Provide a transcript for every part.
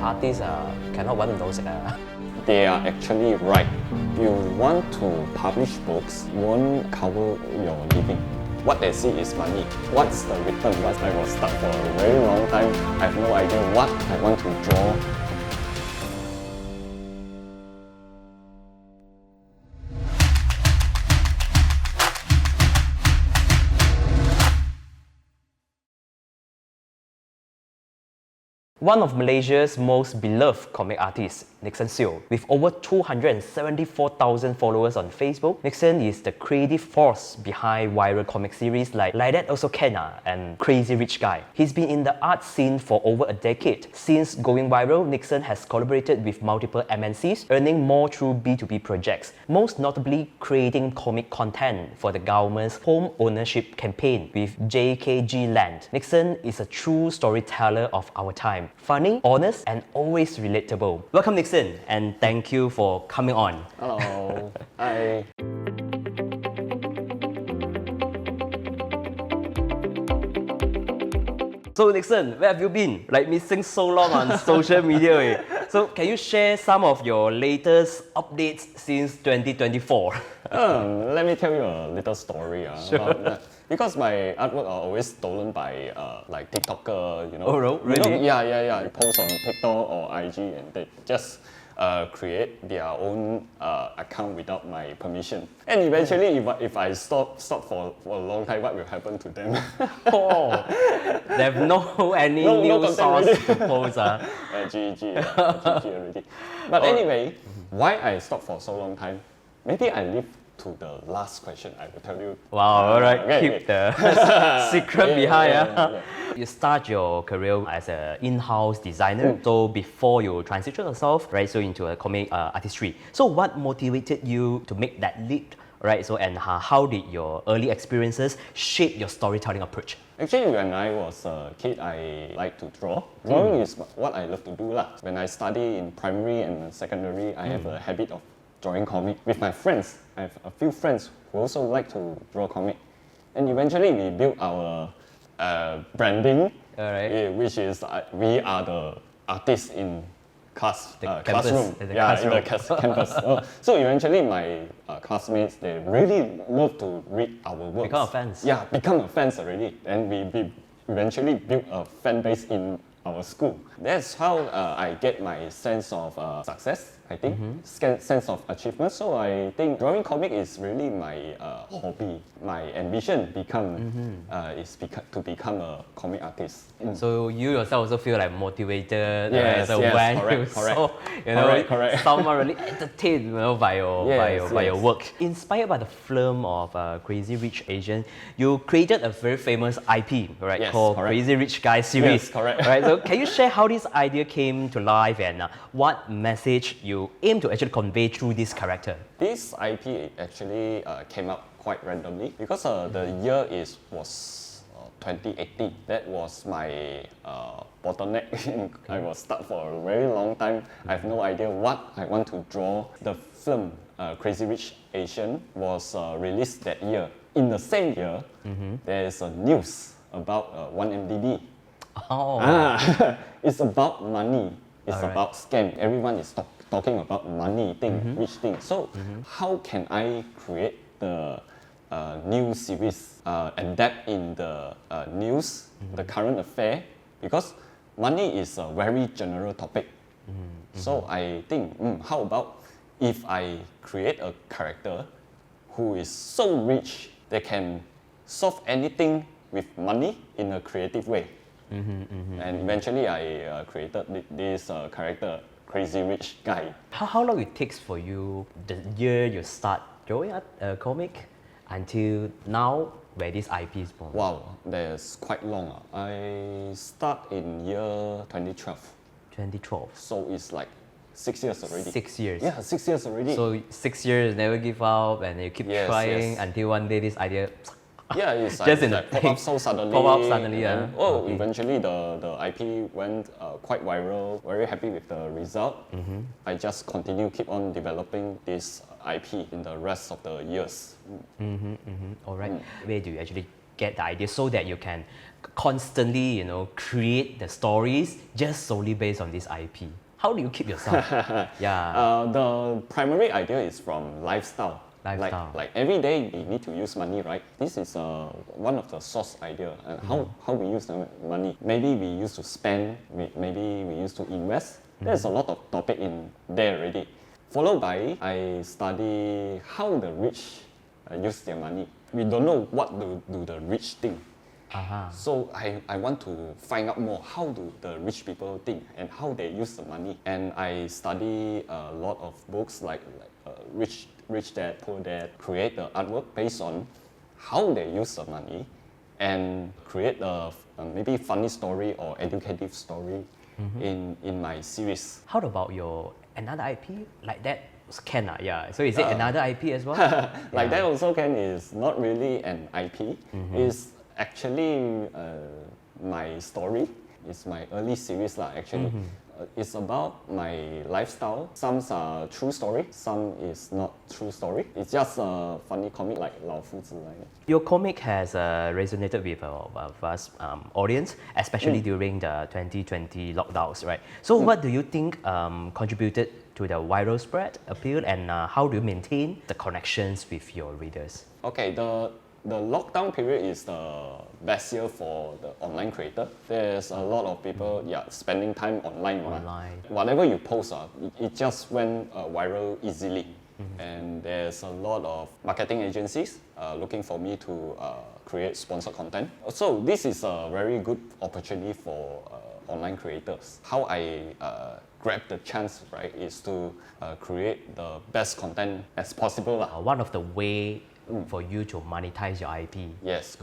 artists cannot 揾唔到食啊。They are actually right. You want to publish books won't cover your living. What they see is money. What's the return? Once I was stuck for a very long time, I have no idea what I want to draw. One of Malaysia's most beloved comic artists, Nixon Siow. With over 274,000 followers on Facebook, Nixon is the creative force behind viral comic series like That Also Can and Crazy Rich Guy. He's been in the art scene for over a decade. Since going viral, Nixon has collaborated with multiple MNCs, earning more through B2B projects, most notably creating comic content for the government's home ownership campaign with JKG Land. Nixon is a true storyteller of our time. Funny, honest, and always relatable. Welcome, Nixon, and thank you for coming on. Hello. Hi. So, Nixon, where have you been? Like missing so long on social media. So, can you share some of your latest updates since 2024? Let me tell you a little story about that. Because my artwork are always stolen by like TikToker, you know. Oh, really? You know, yeah. You post on TikTok or IG and they just create their own account without my permission. And eventually, if I stop for a long time, what will happen to them? Oh, they have any new source to post. GG already. But anyway, why I stopped for so long time? Maybe I leave to the last question I will tell you. Wow, alright, keep the secret behind. Yeah. You start your career as an in-house designer, so before you transition yourself, right, so into a comic artistry. So what motivated you to make that leap, right? So and how did your early experiences shape your storytelling approach? Actually, when I was a kid, I like to draw. Drawing is what I love to do lah. When I study in primary and secondary, I have a habit of drawing comic with my friends. I have a few friends who also like to draw comic. And eventually we built our branding, which is we are the artists in classroom. In the campus. So eventually my classmates, they really love to read our works. Become fans. Yeah, become a fans already. And we eventually built a fan base in our school. That's how I get my sense of success, I think, sense of achievement. So I think drawing comic is really my hobby. My ambition is to become a comic artist. So you yourself also feel like motivated, yes, so when correct, you correct. saw, you know, correct. someone really entertained, you know, by your work. Inspired by the film of Crazy Rich Asian, you created a very famous IP, right, called Crazy Rich Guy series. Yes, correct. Right. So can you share how this idea came to life and what message you aim to actually convey through this character? This IP actually came up quite randomly because the year was 2018. That was my bottleneck. I was stuck for a very long time. I have no idea what I want to draw. The film Crazy Rich Asian was released that year. In the same year, there is a news about 1MDB. It's about money. It's about scam. Everyone is talking about money thing, rich thing. So how can I create the new series, adapt in the news, the current affair? Because money is a very general topic. So I think, how about if I create a character who is so rich, they can solve anything with money in a creative way. And eventually I created this character, Crazy Rich Guy. How long it takes for you, the year you start drawing a comic until now where this IP is born? Wow, that's quite long. I start in year 2012. 2012. So it's like 6 years already. 6 years. Yeah, 6 years already. So 6 years, never give up, and you keep trying until one day this idea. Yeah, it's just in like pop up so suddenly. Yeah. Eventually the IP went quite viral. Very happy with the result. I just keep on developing this IP in the rest of the years. All right. Where do you actually get the idea so that you can constantly, create the stories just solely based on this IP? How do you keep yourself? Yeah. The primary idea is from lifestyle. Lifestyle. Like every day we need to use money, right? This is one of the source idea. How we use the money. Maybe we used to spend, maybe we used to invest. There's a lot of topic in there already. Followed by, I study how the rich use their money. We don't know what do the rich think. So I want to find out more how do the rich people think and how they use the money. And I study a lot of books like Rich Dad, Poor Dad, create the artwork based on how they use the money and create a maybe funny story or educative story in my series. How about your another IP like that? Can yeah. So is it another IP as well? Like that also can is not really an IP. It's actually my story. It's my early series lah. Actually, it's about my lifestyle. Some are true story, some is not true story. It's just a funny comic like 老夫子 like that. Your comic has resonated with a vast audience, especially during the 2020 lockdowns, right? So what do you think contributed to the viral spread, appeal, and how do you maintain the connections with your readers? Okay, the lockdown period is the best year for the online creator. There's a lot of people spending time online. Whatever you post, it just went viral easily. And there's a lot of marketing agencies looking for me to create sponsored content. So this is a very good opportunity for online creators. How I grab the chance, right, is to create the best content as possible. One of the way for you to monetize your IP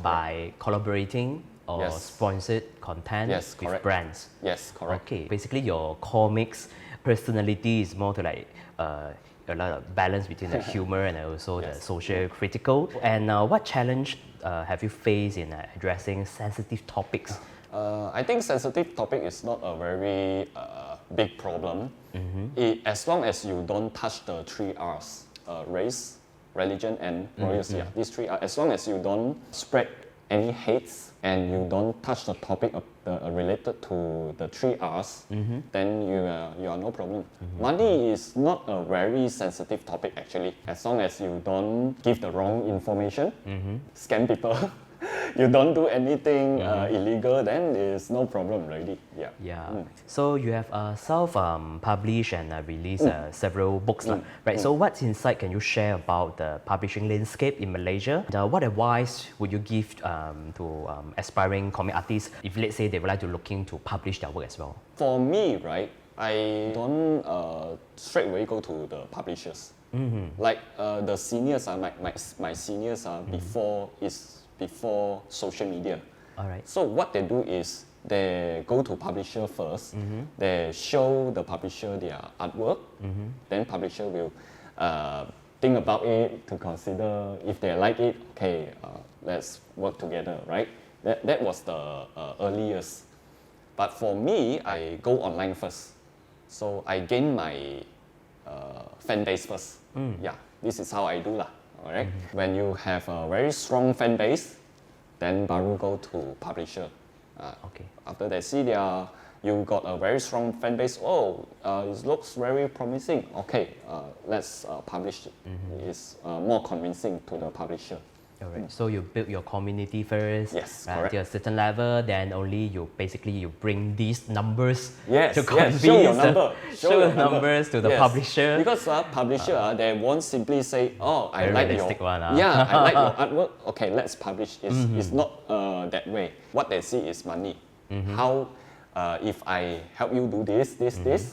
by collaborating or sponsored content with brands. Yes, correct. Okay, basically your comics personality is more to like a lot of balance between the humor and also the social critical. And what challenge have you faced in addressing sensitive topics? I think sensitive topic is not a very big problem. As long as you don't touch the 3 R's, race, religion, and royalty. These 3 R's. As long as you don't spread any hates and you don't touch the topic of related to the 3 R's, then you are no problem. Money is not a very sensitive topic actually. As long as you don't give the wrong information, scam people, you don't do anything illegal, then there's no problem already. So you have self-published and released several books, right? So what insight can you share about the publishing landscape in Malaysia? What advice would you give to aspiring comic artists if, let's say, they would like to looking to publish their work as well? For me, right, I don't straight away go to the publishers. Like the seniors are my seniors are before social media. All right. So what they do is they go to publisher first. They show the publisher their artwork. Then publisher will think about it to consider if they like it. Okay, let's work together, right? That was the earliest. But for me, I go online first. So I gain my fan base first. This is how I do lah. Alright. When you have a very strong fan base, then baru go to publisher. After they see you got a very strong fan base. It looks very promising. Okay, let's publish it. It's more convincing to the publisher. Alright. So you build your community first, correct. to a certain level, then only you bring these numbers to convince show your number. show your numbers to the publisher. Because publisher they won't simply say, I like your one, I like your artwork. Okay, let's publish. It's not that way. What they see is money. How if I help you do this,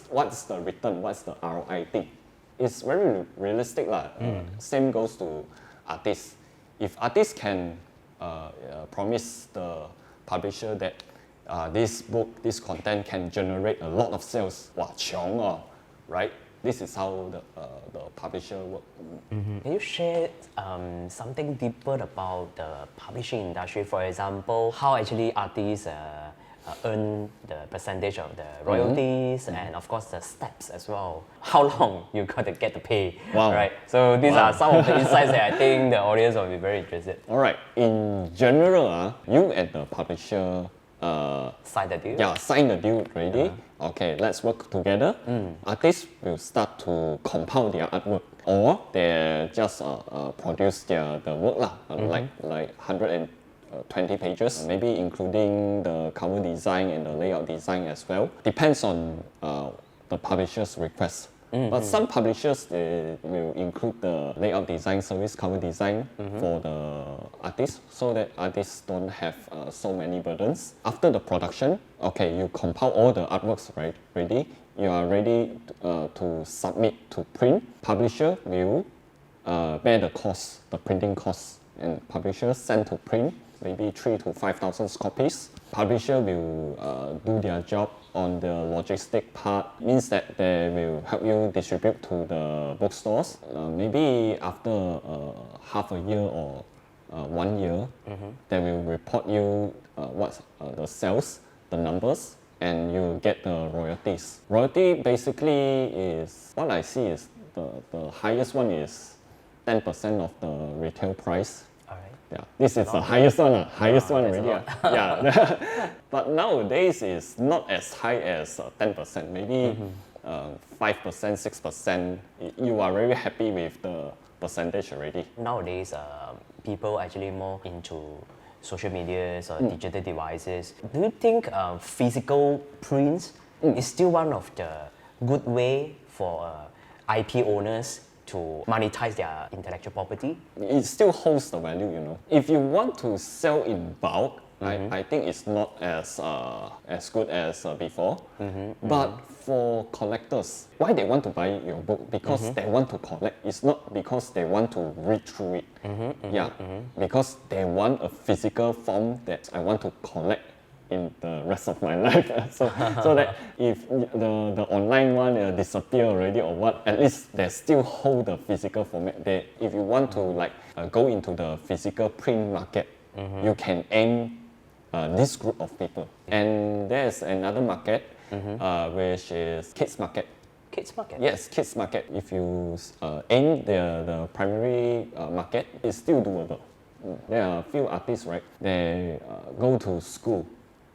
what's the return? What's the ROI thing? It's very realistic lah. Same goes to artists. If artists can promise the publisher that this book, this content can generate a lot of sales, right? This is how the publisher works. Can you share something deeper about the publishing industry? For example, how actually artists earn the percentage of the royalties and of course the steps as well. How long you got to get the pay, Wow. right? So these are some of the insights that I think the audience will be very interested. All right. In general, you and the publisher Sign the deal. yeah, sign the deal already. Okay, let's work together. Artists will start to compile their artwork, or they just produce the work lah, like 120 pages, maybe including the cover design and the layout design as well. Depends on the publisher's request. But some publishers, they will include the layout design, service cover design for the artists, so that artists don't have so many burdens. After the production, okay, you compile all the artworks ready. You are ready to submit to print. Publisher will bear the cost, the printing cost, and publishers send to print maybe 3,000 to 5,000 copies. Publisher will do their job on the logistic part, means that they will help you distribute to the bookstores. Maybe after half a year or 1 year, they will report you what's the sales, the numbers, and you get the royalties. Royalty basically is, what I see is the highest one is 10% of the retail price. Yeah, this is the highest one, highest one already. Yeah, but nowadays it's not as high as 10%, maybe 5%, 6%. You are very happy with the percentage already. Nowadays, people actually more into social medias or digital devices. Do you think physical prints is still one of the good way for IP owners to monetize their intellectual property? It still holds the value, you know. If you want to sell in bulk, I think it's not as good as before. But for collectors, why they want to buy your book? Because they want to collect. It's not because they want to read through it. Because they want a physical form that I want to collect in the rest of my life. So that if the online one disappear already or what, at least they still hold the physical format. If you want to go into the physical print market, you can aim this group of people. And there's another market, which is kids market. Kids market? Yes, kids market. If you aim the primary market, it's still doable. There are a few artists, right? They go to school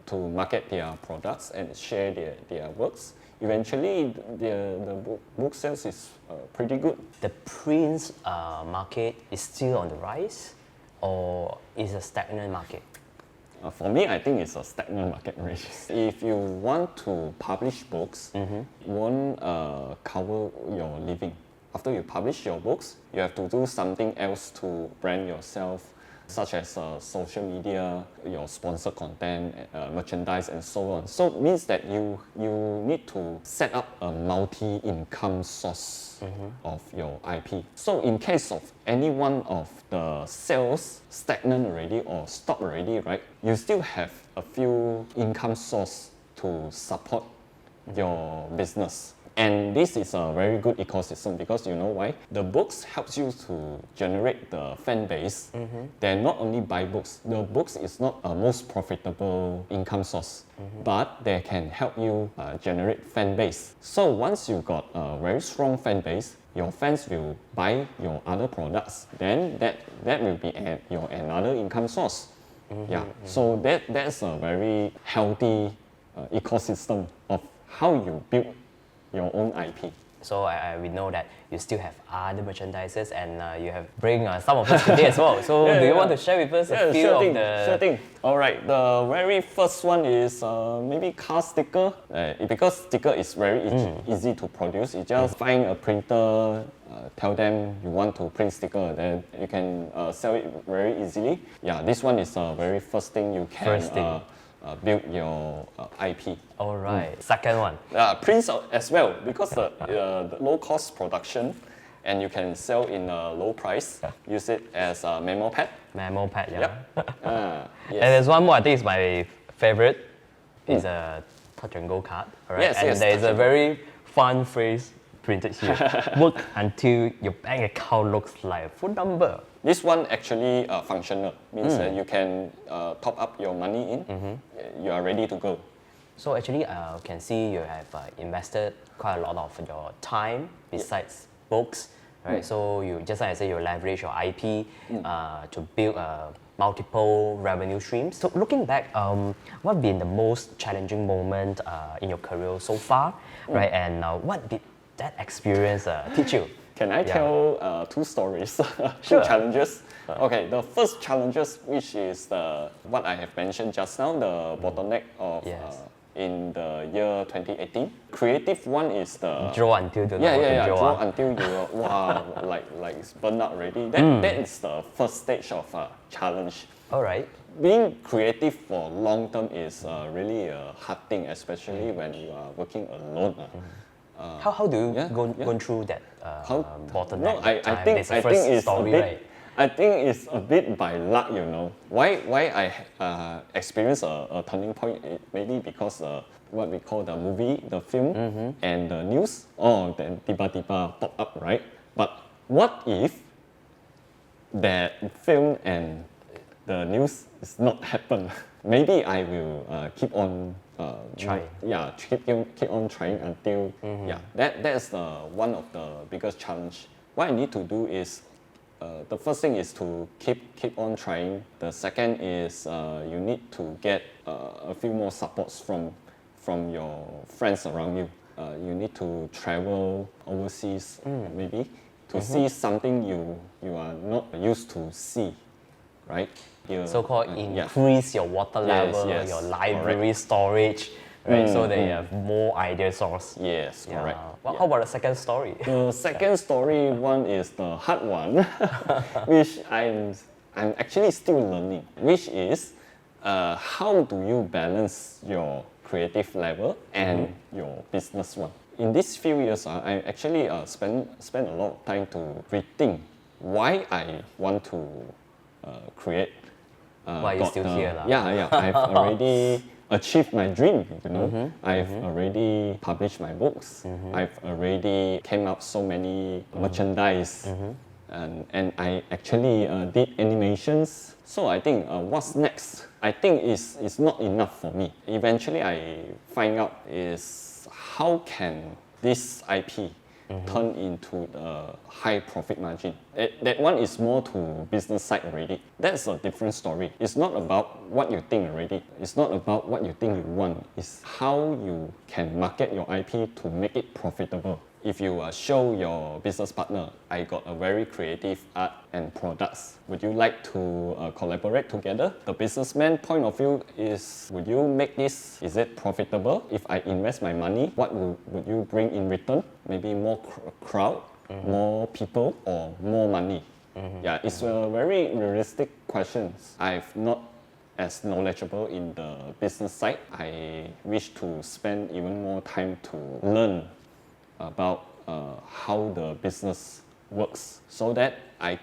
to market their products and share their works. Eventually, the book sales is pretty good. The print market is still on the rise, or is a stagnant market? For me, I think it's a stagnant market rate. If you want to publish books, you won't cover your living. After you publish your books, you have to do something else to brand yourself, such as social media, your sponsored content, merchandise, and so on. So it means that you need to set up a multi-income source of your IP. So in case of any one of the sales stagnant already or stop already, right, you still have a few income source to support your business. And this is a very good ecosystem because you know why? The books helps you to generate the fan base. They not only buy books. The books is not a most profitable income source, but they can help you generate fan base. So once you got a very strong fan base, your fans will buy your other products. Then that will be your another income source. So that's a very healthy ecosystem of how you build your own IP. So we know that you still have other merchandises and you have bring some of us today as well. So do you want to share with us a few sure of thing, the... Sure thing. Alright, the very first one is maybe car sticker. Because sticker is very easy to produce. You just find a printer, tell them you want to print sticker, then you can sell it very easily. Yeah, this one is the very first thing you can build your IP. Alright, second one. Prints as well, because the low cost production and you can sell in a low price. Use it as a memo pad. Memo pad, yeah. Yep. Yes. And there's one more, I think it's my favorite. It's a touch and go card. Right? Yes, and yes, there's a very fun phrase printed here. Work until your bank account looks like a phone number. This one actually functional, means that you can top up your money in, you are ready to go. So actually, can see you have invested quite a lot of your time besides books, right? So you, just like I said, you leverage your IP to build multiple revenue streams. So looking back, what been the most challenging moment in your career so far, right? And what did that experience teach you? Can I tell two stories, Sure. two challenges? Okay, the first challenges, which is what I have mentioned just now, the bottleneck of Yes. in the year 2018. Creative one is the Draw until the draw until you wow like it's burned out already. That is the first stage of challenge. All right. Being creative for long term is really a hard thing, especially when you are working alone. How do you go through that bottleneck? No, I time? think There's a I first think it's story, a bit. right? I think it's a bit by luck, you know. Why I experienced a turning point? Maybe because what we call the movie, the film, and the news. Oh, then tiba-tiba pop up, right? But what if that film and the news is not happen? Maybe I will keep on Trying. Yeah, keep on trying until yeah. That's one of the biggest challenge. What I need to do is the first thing is to keep on trying. The second is you need to get a few more supports from your friends around you. You need to travel overseas maybe to see something you are not used to see, right? So-called increase your water level, yes, your library storage, right? So they have more idea source. Yes, correct. Well, how about the second story? The second story one is the hard one, which I'm actually still learning, which is how do you balance your creative level and your business one. In these few years, I actually spend a lot of time to rethink why I want to create. Why you still here? I've already achieved my dream, you know. I've already published my books. I've already came up so many merchandise. And I actually did animations. So I think what's next? I think is not enough for me. Eventually I find out is how can this IP turn into the high profit margin. That one is more to business side already. That's a different story. It's not about what you think already. It's not about what you think you want. It's how you can market your IP to make it profitable. If you show your business partner, I got a very creative art and products, would you like to collaborate together? The businessman point of view is, would you make this, is it profitable? If I invest my money, what would you bring in return? Maybe more crowd, more people, or more money? Yeah, it's a very realistic question. I'm not as knowledgeable in the business side. I wish to spend even more time to learn about how the business works, so that I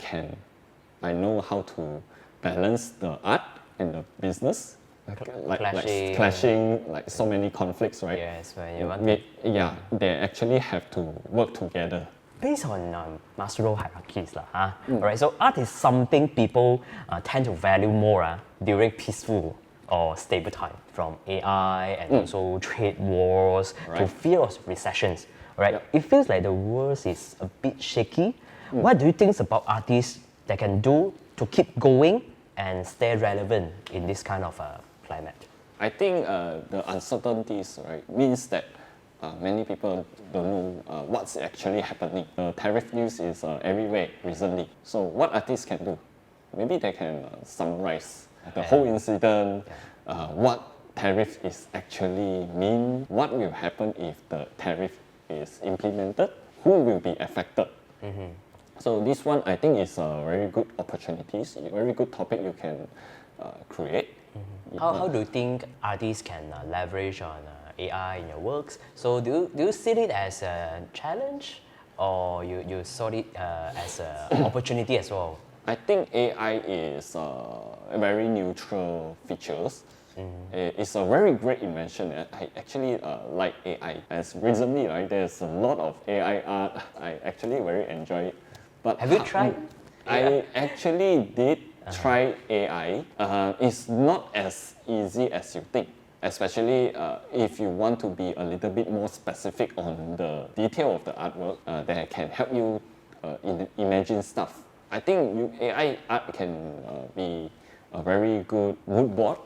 know how to balance the art and the business, clashing, like so many conflicts, right? Yes, when you want to... Yeah, they actually have to work together. Based on Maslow hierarchies, alright, so art is something people tend to value more during peaceful or stable time, from AI and also trade wars to fear of recessions. Right? It feels like the world is a bit shaky. What do you think about artists that can do to keep going and stay relevant in this kind of climate? I think the uncertainties, right, means that many people don't know what's actually happening. The tariff news is everywhere recently. So what artists can do? Maybe they can summarize the whole incident, what tariff is actually mean, what will happen if the tariff is implemented, who will be affected. So this one I think is a very good opportunities, a very good topic you can create. How do you think artists can leverage on AI in your works? So do you see it as a challenge, or you saw it as an opportunity as well? I think AI is a very neutral features. It's a very great invention. I actually like AI. As recently, right, there's a lot of AI art. I actually very enjoy it. But Have you tried? I actually did try AI. It's not as easy as you think, especially if you want to be a little bit more specific on the detail of the artwork that can help you imagine stuff. I think AI art can be a very good mood board,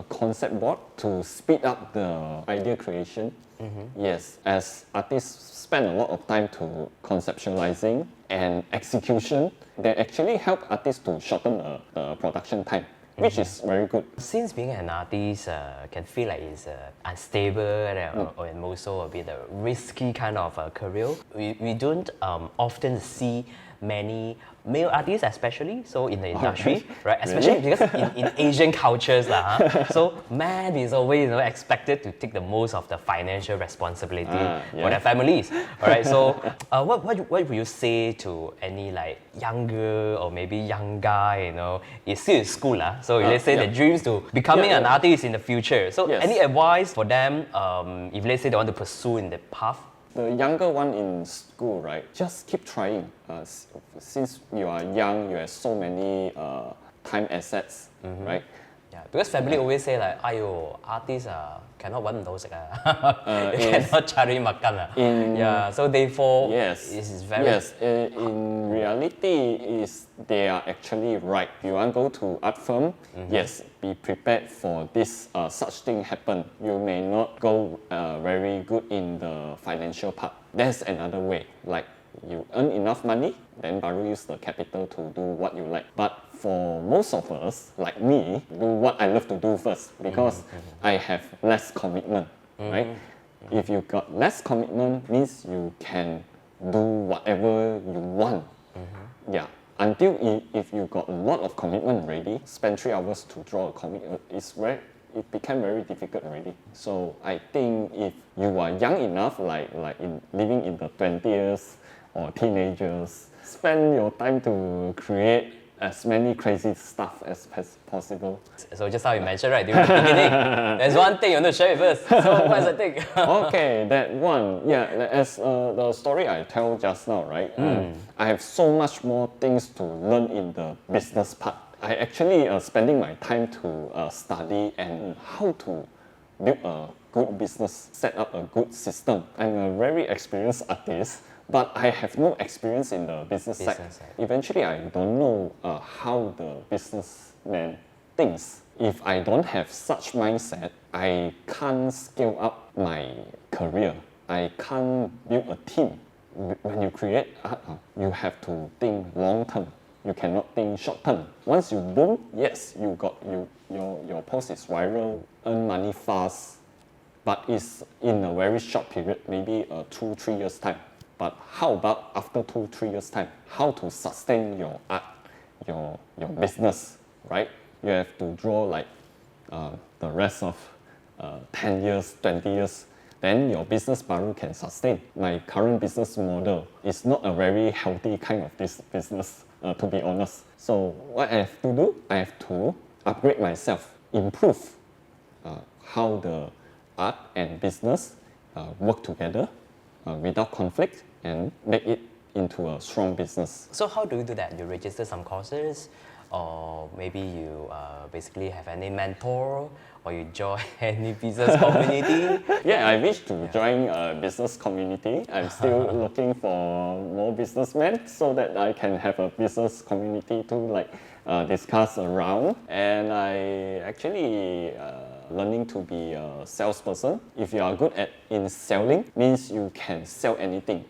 concept board to speed up the idea creation. Yes, as artists spend a lot of time to conceptualizing and execution, they actually help artists to shorten the production time, which is very good. Since being an artist can feel like it's unstable and also a bit risky kind of career, we don't often see many male artists, especially so in the industry, right? Especially Really? because in Asian cultures, so man is always expected to take the most of the financial responsibility for their families. All right. So what would you say to any like younger or maybe young guy, is still in school, so let's say the dreams to becoming an artist in the future. So any advice for them if let's say they want to pursue in the path? The younger one in school, right? Just keep trying. Since you are young, you have so many time assets, right? Yeah, because family always say like, "Ayo, artists cannot 揾唔到食cannot cari makan Yeah, so therefore, yes, this is very in reality, they are actually right. You want to go to art firm, yes, be prepared for this such thing happen. You may not go very good in the financial part. There's another way, like you earn enough money, then baru use the capital to do what you like. But for most of us, like me, do what I love to do first because I have less commitment, right? If you got less commitment, means you can do whatever you want. Yeah. Until if you got a lot of commitment already, spend 3 hours to draw a comic, it became very difficult already. So I think if you are young enough, like living in the 20s or teenagers, spend your time to create as many crazy stuff as possible. So just how you mentioned, right, during the beginning, there's one thing you want to share with us. So what is the thing? Okay, that one, as the story I tell just now, right? I have so much more things to learn in the business part. I actually spending my time to study and how to build a good business, set up a good system. I'm a very experienced artist, but I have no experience in the business side. Eventually, I don't know how the businessman thinks. If I don't have such mindset, I can't scale up my career. I can't build a team. When you create art, you have to think long term. You cannot think short term. Once you boom, yes, your post is viral, earn money fast, but it's in a very short period, maybe 2-3 years time. But how about after 2-3 years time? How to sustain your art, your business, right? You have to draw like the rest of 10 years, 20 years. Then your business baru can sustain. My current business model is not a very healthy kind of this business, to be honest. So what I have to do, I have to upgrade myself, improve how the art and business work together without conflict and make it into a strong business. So how do you do that? You register some courses, or maybe you basically have any mentor, or you join any business community? Yeah, I wish to join a business community. I'm still looking for more businessmen so that I can have a business community to discuss around. And I actually learning to be a salesperson. If you are good in selling, means you can sell anything,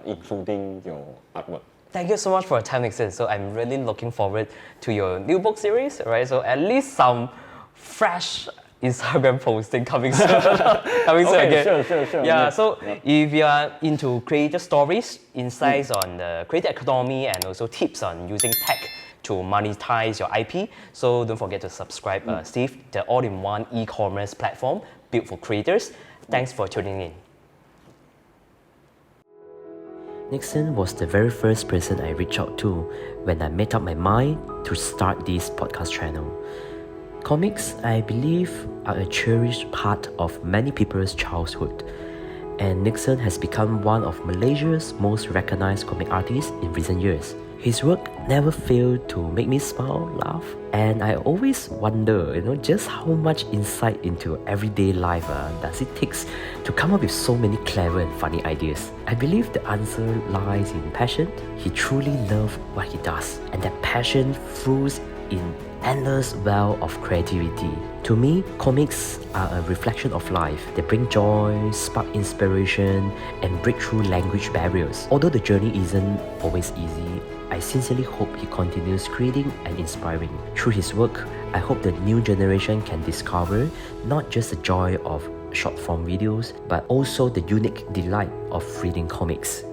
including your artwork. Thank you so much for your time, Nixon. So I'm really looking forward to your new book series, right? So at least some fresh Instagram posting coming soon. Okay, sure. Yeah, so if you are into creator stories, insights on the creator economy, and also tips on using tech to monetize your IP, so don't forget to subscribe Steve, the all-in-one e-commerce platform built for creators. Thanks for tuning in. Nixon was the very first person I reached out to when I made up my mind to start this podcast channel. Comics, I believe, are a cherished part of many people's childhood, and Nixon has become one of Malaysia's most recognized comic artists in recent years. His work never failed to make me smile, laugh, and I always wonder, just how much insight into everyday life does it take to come up with so many clever and funny ideas. I believe the answer lies in passion. He truly loves what he does, and that passion flows in endless well of creativity. To me, comics are a reflection of life. They bring joy, spark inspiration, and break through language barriers. Although the journey isn't always easy, I sincerely hope he continues creating and inspiring. Through his work, I hope the new generation can discover not just the joy of short form videos, but also the unique delight of reading comics.